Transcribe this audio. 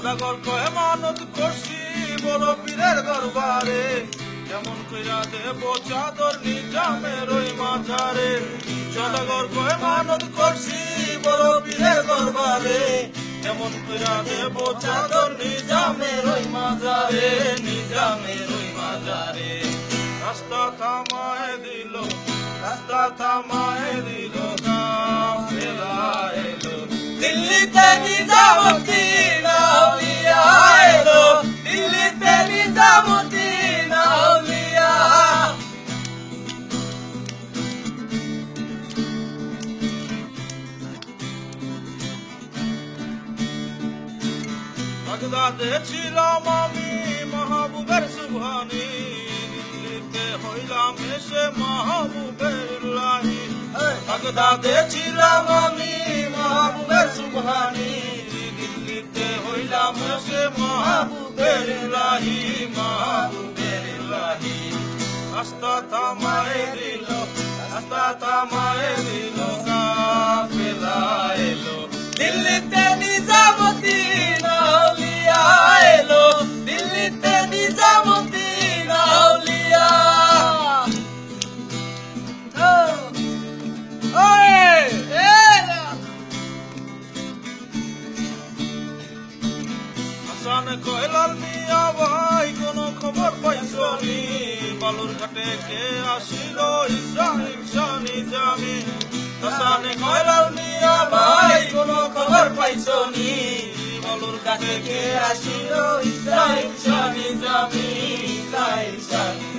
সদাগর কয় মানত করছি বড় পীরের দরবারে, কেমন কইরা দেব চাদর নিজামের ওই মাঝারে। সদাগর কয় মানত করছি বড় পীরের দরবারে, কেমন কইরা দেব চাদর নিজামের ওই মাঝারে, নিজামের ওই মাঝারে। রাস্তা থামায় দিল, রাস্তা থামায় দিল, কাফেলা এলো দিল্লিতে নিজামুদ্দিন আউলিয়া এলো, দিল্লিতে নিজামুদ্দিন আউলিয়া। বাগদাদে ছিলাম আমি মাহবুবের সুবহানি, দিল্লিতে হইলাম এসে মাহবুবের লাহি। বাগদাদে ছিলাম আমি মাহবুবের সুবহানি, দিল্লিতে হইলাম এসে মাহবুবের লাহি, মাহবুবের লাহি। রাস্তা থামায় দিল, রাস্তা থামায় দিল, কাফেলা এলো দিল্লিতে নিজামুদ্দিন আউলিয়া এলো, দিল্লিতে নিজামুদ্দিন আউলিয়া। হাসান কয় লাল মিয়া ভাই কোন খবর পাইছনি, বালুর ঘাটে কে আসিল ইসরাইল শাহ নিজামী। হাসান কয় লাল মিয়া ভাই কোন খবর পাইছনি, বালুর ঘাটে কে আসিল ইসরাইল শাহ নিজামী, ইসরাইল শাহ।